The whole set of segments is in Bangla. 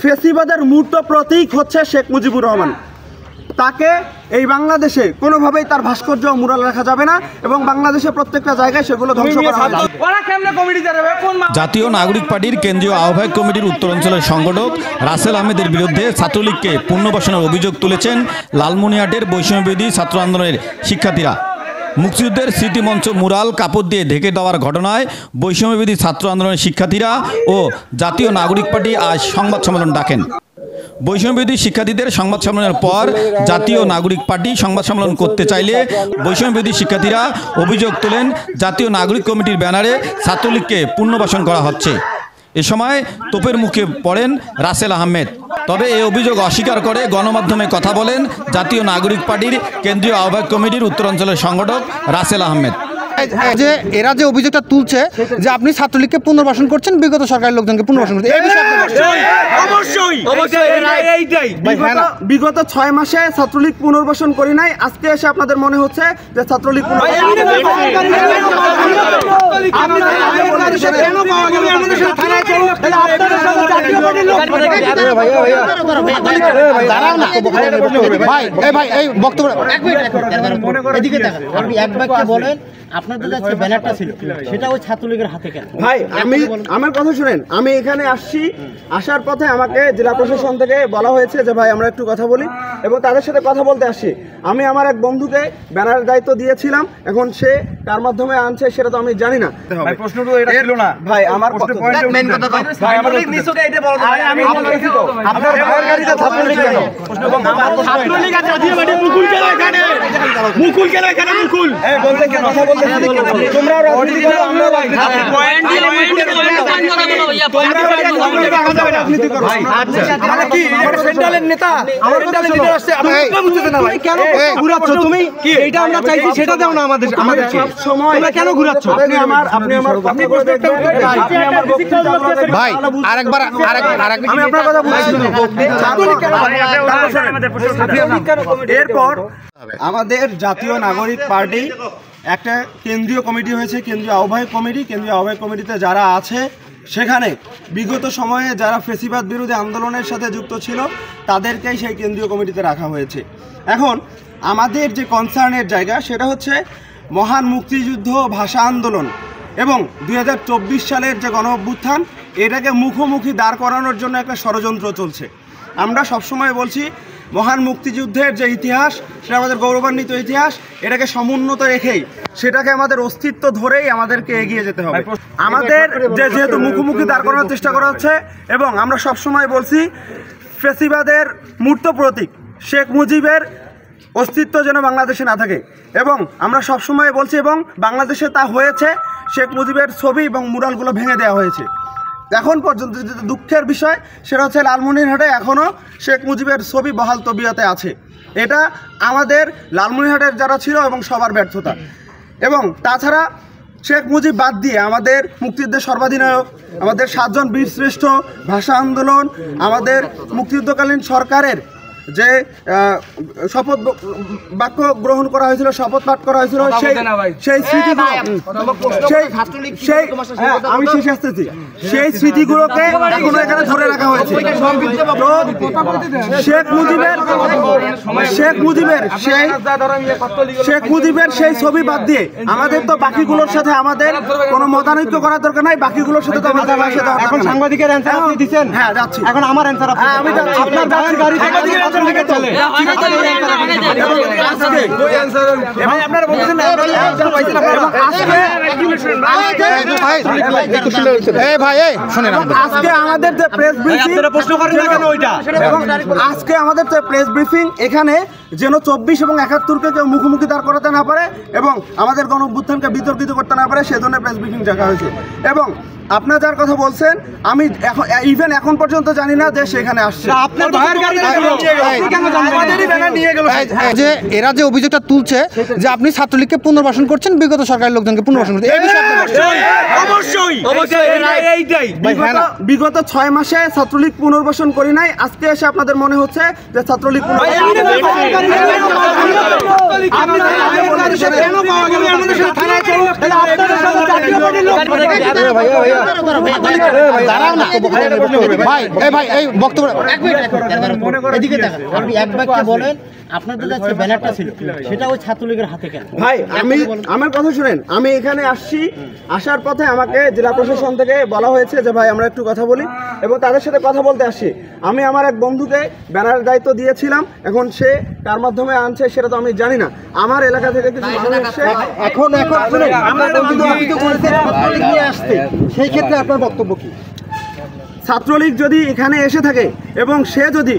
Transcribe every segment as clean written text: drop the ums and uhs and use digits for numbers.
ফেসিবাদের মূর্ত প্রতীক হচ্ছে শেখ মুজিবুর রহমান। তাকে এই বাংলাদেশে কোনোভাবেই তার ভাস্কর্য মুরাল রাখা যাবে না এবং বাংলাদেশে প্রত্যেকটা জায়গায় সেগুলো ধ্বংস করা হবে। জাতীয় নাগরিক পার্টির কেন্দ্রীয় আহ্বায়ক কমিটির উত্তরাঞ্চলের সংগঠক রাসেল আহমেদের বিরুদ্ধে ছাত্রলীগকে পুনর্বাসনের অভিযোগ তুলেছেন লালমনিরহাটের বৈষম্যবিরোধী ছাত্র আন্দোলনের শিক্ষার্থীরা। মুক্তিযুদ্ধের স্মৃতিমঞ্চ মুরাল কাপড় দিয়ে ঢেকে দেওয়ার ঘটনায় বৈষম্যবিরোধী ছাত্র আন্দোলনের শিক্ষার্থীরা ও জাতীয় নাগরিক পার্টি আজ সংবাদ সম্মেলন ডাকেন। বৈষম্যবিরোধী শিক্ষার্থীদের সংবাদ সম্মেলনের পর জাতীয় নাগরিক পার্টি সংবাদ সম্মেলন করতে চাইলে বৈষম্যবিরোধী শিক্ষার্থীরা অভিযোগ তোলেন জাতীয় নাগরিক কমিটির ব্যানারে ছাত্রলীগকে পুনর্বাসন করা হচ্ছে। এ সময় তোপের মুখে পড়েন রাসেল আহমেদ। তবে এই অভিযোগ অস্বীকার করে গণমাধ্যমে কথা বলেন জাতীয় নাগরিক পার্টির কেন্দ্রীয় আহ্বায়ক কমিটির উত্তরাঞ্চলের সংগঠক রাসেল আহমেদ। যে এরা যে অভিযোগটা তুলছে যে আপনি ছাত্রলীগকে পুনর্বাসন করছেন, বিগত সরকারের লোকজনকে পুনর্বাসন করছেন, বিগত 6 মাসে ছাত্রলীগ পুনর্বাসন করি নাই, আজকে এসে আপনাদের মনে হচ্ছে যে ছাত্রলীগ আপনাদের কাছে ব্যানারটা ছিল সেটা ওই ছাত্রলীগের হাতে কেন? ভাই আমার কথা শুনেন, আমি এখানে আসছি, আসার পথে আমাকে জেলা প্রশাসন থেকে বলা হয়েছে যে ভাই আমরা একটু কথা বলি এবং তাদের সাথে কথা বলতে আসছি। আমি আমার এক বন্ধুকে ব্যানারের দায়িত্ব দিয়েছিলাম, এখন সে কার মাধ্যমে আনছে সেটা তো আমি জানি না। ভাই প্রশ্নটা এটা ছিল না ভাই, আমার মেইন কথা ভাই আমার নিছকে এটা বলা যায় আমি বলছি তো আপনার ভাইয়ের গাড়িতে ছাত্রলীগ কেন এবং আমার ছাত্রলীগ আছে দিয়ে বাড়ি মুকুল কেন এখানে মুকুল এই বলতে কেন কথা বলতে তোমরা রাজনীতি করো, আমরা পয়েন্ট দিয়ে রাজনীতি করো। আচ্ছা মানে কি আমার সেন্ট্রালের নেতা আমার সেন্ট্রালের লিডার আসছে, আমি বুঝতে না ভাই কেন ঘুরাচ্ছ তুমি? এইটা আমরা চাইছি সেটা দাও না আমাদের সব সময় তোমরা কেন ঘুরাচ্ছ? আপনি আমার আপনি ভাই আরেকবার আমি আপনার কথা বুঝছি। এরপর আমাদের জাতীয় নাগরিক পার্টি একটা কেন্দ্রীয় কমিটি হয়েছে, কেন্দ্রীয় আহ্বায়ক কমিটি। কেন্দ্রীয় আহ্বায়ক কমিটিতে যারা আছে সেখানে বিগত সময়ে যারা ফেসিবাদ বিরোধী আন্দোলনের সাথে যুক্ত ছিল তাদেরকেই সেই কেন্দ্রীয় কমিটিতে রাখা হয়েছে। এখন আমাদের যে কনসার্নের জায়গা সেটা হচ্ছে মহান মুক্তিযুদ্ধ, ভাষা আন্দোলন এবং 2024 সালের যে গণ অভ্যুত্থান, এটাকে মুখোমুখি দাঁড় করানোর জন্য একটা ষড়যন্ত্র চলছে। আমরা সবসময় বলছি মহান মুক্তিযুদ্ধের যে ইতিহাস সেটা আমাদের গৌরবান্বিত ইতিহাস, এটাকে সমুন্নত রেখেই সেটাকে আমাদের অস্তিত্ব ধরেই আমাদেরকে এগিয়ে যেতে হবে। আমাদের যেহেতু মুখোমুখি দাঁড় করানোর চেষ্টা করা হচ্ছে এবং আমরা সবসময় বলছি ফেসিবাদের মূর্ত প্রতীক শেখ মুজিবের অস্তিত্ব যেন বাংলাদেশে না থাকে এবং আমরা সবসময় বলছি এবং বাংলাদেশে তা হয়েছে, শেখ মুজিবের ছবি এবং মুরালগুলো ভেঙে দেওয়া হয়েছে। এখন পর্যন্ত যেটা দুঃখের বিষয় সেটা হচ্ছে লালমনিরহাটে এখনও শেখ মুজিবের ছবি বহাল তবিয়তে আছে। এটা আমাদের লালমনিরহাটের যারা ছিল এবং সবার ব্যর্থতা। এবং তাছাড়া শেখ মুজিব বাদ দিয়ে আমাদের মুক্তিযুদ্ধের সর্বাধিনায়ক, আমাদের 7 জন বীরশ্রেষ্ঠ, ভাষা আন্দোলন, আমাদের মুক্তিযুদ্ধকালীন সরকারের যে শপথ বাক্য গ্রহণ করা হয়েছিল, শপথ পাঠ করা হয়েছিল, সেই স্মৃতিগুলো আমি শেষে আসতেছি, সেই স্মৃতিগুলোকে এখনো এখানে ধরে রাখা হয়েছে। শেখ মুজিবের সেই ছবি বাদ দিয়ে আমাদের তো বাকিগুলোর সাথে আমাদের কোনো মতানৈক্য করার দরকার নাই, বাকিগুলোর সাথে তো আমাদের এখন সাংবাদিকের অ্যানসার আপনি দিচ্ছেন। হ্যাঁ যাচ্ছি, এখন আমার অ্যানসার আমি যাচ্ছি। আপনার গাড়ি এখানে যেন 24 এবং 71-কে কেউ মুখোমুখি দাঁড় করাতে না পারে এবং আমাদের গণ অভ্যুত্থানকে বিতর্কিত করতে না পারে, সেজন্য প্রেস ব্রিফিং ডাকা হয়েছে। এবং আপনার যার কথা বলছেন আমি এখন পর্যন্ত জানি না যে সেখানে আসছে। যে এরা যে অভিযোগটা তুলছে যে আপনি ছাত্রলীগকে পুনর্বাসন করছেন, বিগত সরকারের লোকজনকে পুনর্বাসন করছেন, বিগত 6 মাসে ছাত্রলীগ পুনর্বাসন করি নাই, আজকে এসে আপনাদের মনে হচ্ছে যে ছাত্রলীগ দাঁড়াও না ভাই এই বক্তব্য এদিকে দেখেন, আপনি এক বাক্যে বলেন আপনাদের কাছে ব্যানারটা ছিল সেটা ওই ছাত্রলীগের হাতে কেন? ভাই আমার কথা শুনেন, আমি এখানে আসছি, আসার পথে আমাকে জেলা প্রশাসন থেকে বলা হয়েছে যে ভাই আমরা একটু কথা বলি, এবং তাদের সাথে কথা বলতে আসছি। আমি আমার এক বন্ধুকে ব্যানারের দায়িত্ব দিয়েছিলাম, এখন সে কার মাধ্যমে আনছে সেটা তো আমি জানি না। আমার এলাকা থেকে কিছু মানুষ এসে এখন শুনুন, আপনার বন্ধু তো অভিযোগ করেছে ছাত্রলীগ নিয়ে আসতে, সেই ক্ষেত্রে আপনার বক্তব্য কি? ছাত্রলীগ যদি এখানে এসে থাকে এবং সে যদি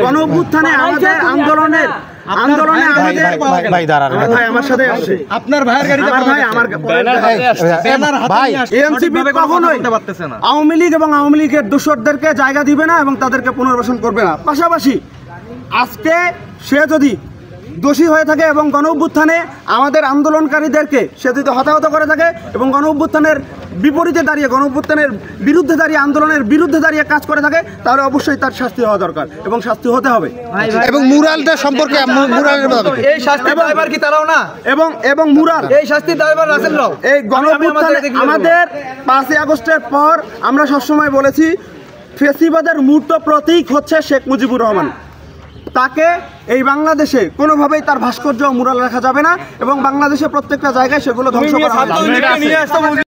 গণ অভ্যুত্থানে আমাদের আন্দোলনে আমাদের ভাই দাঁড়ান ভাই আমার সাথে আসছে, আপনার ভাইয়ের গাড়িতে আমার ভাই আমার ভাই এনসিপি কখনোই আওয়ামী লীগ এবং আওয়ামী লীগের দোসরদেরকে জায়গা দিবে না এবং তাদেরকে পুনর্বাসন করবে না। পাশাপাশি আজকে সে যদি দোষী হয়ে থাকে এবং গণ অভ্যুত্থানে আমাদের আন্দোলনকারীদেরকে সে যদি হতাহত করে থাকে এবং গণ অভ্যুত্থানের বিপরীতে দাঁড়িয়ে, গণ অভ্যুত্থানের বিরুদ্ধে দাঁড়িয়ে, আন্দোলনের বিরুদ্ধে দাঁড়িয়ে কাজ করে থাকে, তাহলে অবশ্যই তার শাস্তি হওয়া দরকার এবং শাস্তি হতে হবে। এবং মুরালটা সম্পর্কে মুরালের ব্যাপারে এই শাস্তির দায়ভার কি তারাও না? এবং মুরাল এই শাস্তির দায়ভার রাসেলরাও। এই গণ অভ্যুত্থানে আমাদের 5ই আগস্টের পর আমরা সবসময় বলেছি ফেসিবাদের মূর্ত প্রতীক হচ্ছে শেখ মুজিবুর রহমান। তাকে এই বাংলাদেশে কোনোভাবেই তার ভাস্কর্য মুরাল রাখা যাবে না এবং বাংলাদেশে প্রত্যেকটা জায়গায় সেগুলো ধ্বংস করা হবে।